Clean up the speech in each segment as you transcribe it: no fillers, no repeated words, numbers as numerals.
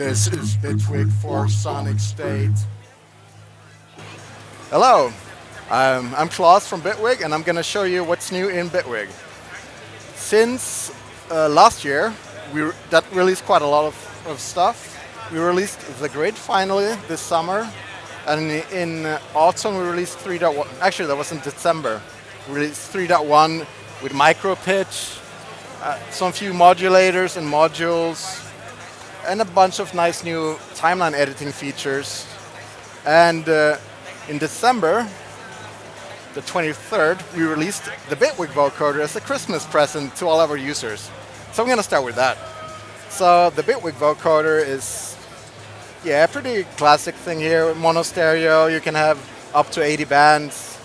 This is Bitwig for Sonicstate. Hello, I'm Klaus from Bitwig, and I'm going to show you what's new in Bitwig. Since last year, that released quite a lot of stuff. We released the grid finally this summer, and in autumn we released 3.1. Actually, that was in December. We released 3.1 with micro pitch, some few modulators and modules, and a bunch of nice new timeline editing features. And in December, the 23rd, we released the Bigwig Vocoder as a Christmas present to all of our users. So I'm going to start with that. So the Bitwig Vocoder is, a pretty classic thing here. Mono stereo, you can have up to 80 bands,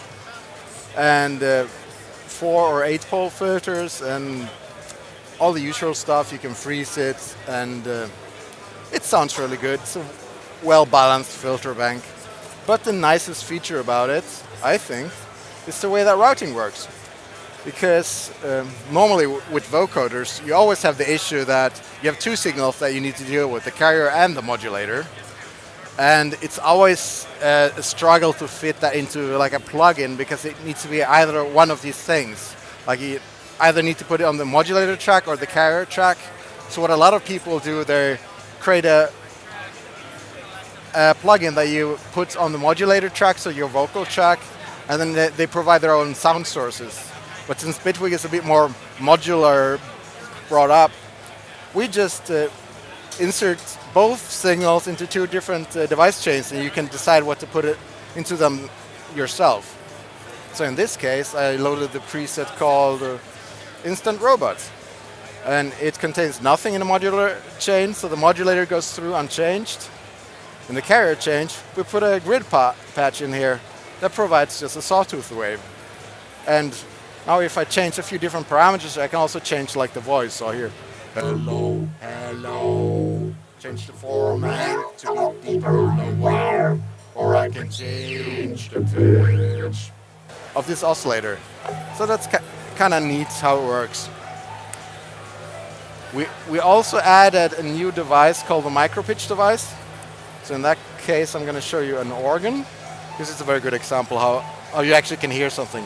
and 4 or 8 pole filters, and all the usual stuff. You can freeze it, and it sounds really good. It's a well-balanced filter bank. But the nicest feature about it, I think, is the way that routing works. Because normally with vocoders, you always have the issue that you have 2 signals that you need to deal with, the carrier and the modulator. And it's always a struggle to fit that into like a plugin, because it needs to be either one of these things. Like you either need to put it on the modulator track or the carrier track. So what a lot of people do, they create a plugin that you put on the modulator track, so your vocal track, and then they provide their own sound sources. But since Bitwig is a bit more modular brought up, we just insert both signals into 2 different device chains, and you can decide what to put it into them yourself. So in this case, I loaded the preset called Instant Robot. And it contains nothing in the modular chain, so the modulator goes through unchanged. In the carrier change, we put a grid patch in here that provides just a sawtooth wave. And now if I change a few different parameters, I can also change like the voice. So here, hello, hello. Change the format to be deeper, lower, or I can change the pitch of this oscillator. So that's kind of neat how it works. We also added a new device called the micropitch device. So in that case, I'm going to show you an organ. This is a very good example how you actually can hear something.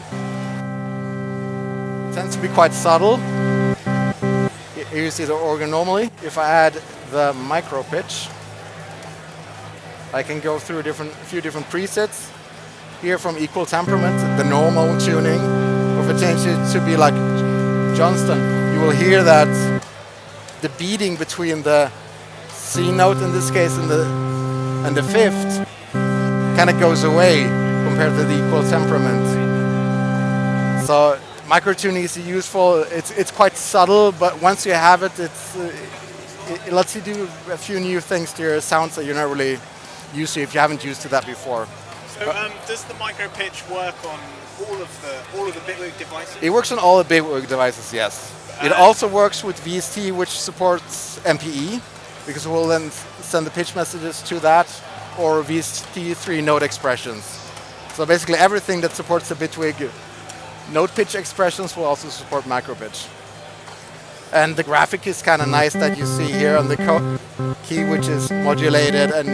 It tends to be quite subtle. Here you see the organ normally. If I add the micropitch, I can go through a few different presets. Here from equal temperament, the normal tuning. If I change it to be like Johnston, you will hear that the beating between the C note in this case and the fifth kind of goes away compared to the equal temperament. So microtuning is useful. It's quite subtle, but once you have it, it lets you do a few new things to your sounds that you're not really used to if you haven't used to that before. So does the micropitch work on all of the Bitwig devices? It works on all the Bitwig devices, yes. It also works with VST, which supports MPE, because we'll then send the pitch messages to that, or VST 3 note expressions. So basically everything that supports the Bitwig note pitch expressions will also support micropitch. And the graphic is kind of nice that you see here on the key, which is modulated, and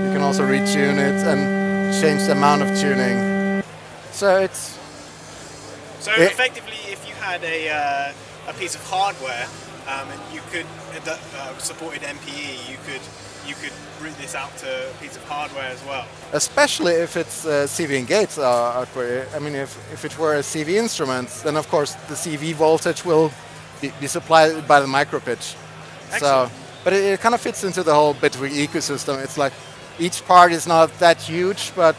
you can also retune it and change the amount of tuning. So it's... So effectively, if you had a piece of hardware and you could supported MPE, you could route this out to a piece of hardware as well. Especially if it's CV and gates output. I mean, if it were a CV instrument, then of course the CV voltage will be supplied by the micropitch. So, but it kind of fits into the whole Bitwig ecosystem. It's like each part is not that huge, but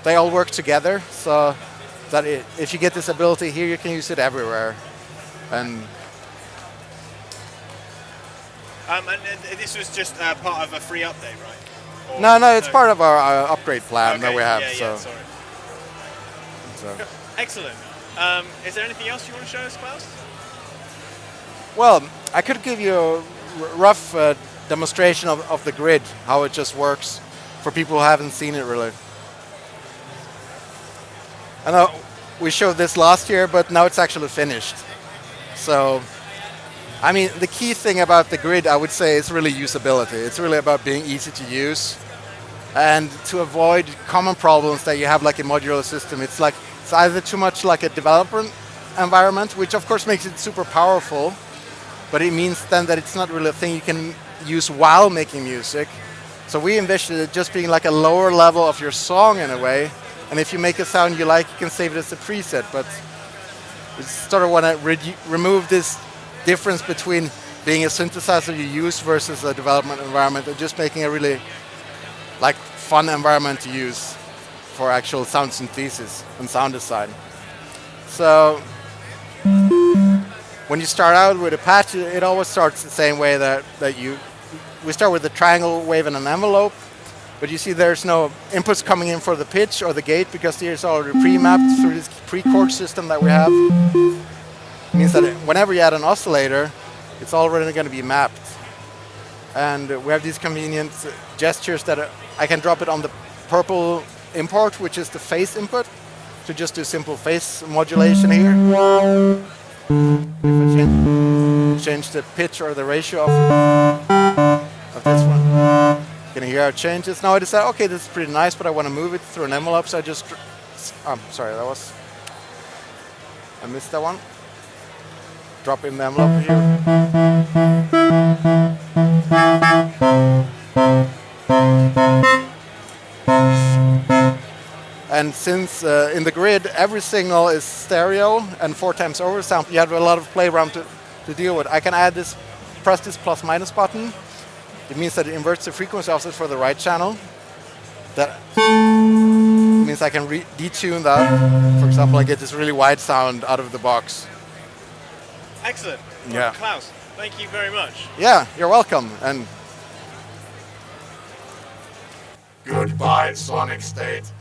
they all work together. So that if you get this ability here, you can use it everywhere. And this was just part of a free update, right? Or no, it's part of our upgrade plan that we have. Yeah, sorry. So. Excellent. Is there anything else you want to show us, Klaus? Well, I could give you a rough demonstration of the grid, how it just works, for people who haven't seen it really. I know we showed this last year, but now it's actually finished. So I mean, the key thing about the grid, I would say, is really usability. It's really about being easy to use. And to avoid common problems that you have like a modular system, it's either too much like a development environment, which of course makes it super powerful, but it means then that it's not really a thing you can use while making music. So we envisioned it just being like a lower level of your song in a way. And if you make a sound you like, you can save it as a preset. But we sort of want to remove this difference between being a synthesizer you use versus a development environment, and just making a really like fun environment to use for actual sound synthesis and sound design. So when you start out with a patch, it always starts the same way that we start with a triangle wave and an envelope, but you see there's no inputs coming in for the pitch or the gate because it's already pre-mapped through this pre-chord system that we have. It means that whenever you add an oscillator, it's already going to be mapped. And we have these convenient gestures that I can drop it on the purple import, which is the phase input, to just do simple phase modulation here. If I change the pitch or the ratio of this one, you can hear how it changes. Now I decide, okay, this is pretty nice, but I want to move it through an envelope, so I just, sorry, I missed that one. Drop in the envelope here. And since in the grid every signal is stereo and 4 times oversample, you have a lot of playground to deal with. I can add this, press this plus minus button. It means that it inverts the frequency offset for the right channel. That means I can detune that. For example, I get this really wide sound out of the box. Excellent. Well, Yeah. Klaus, thank you very much. Yeah, you're welcome. And Goodbye, Sonicstate.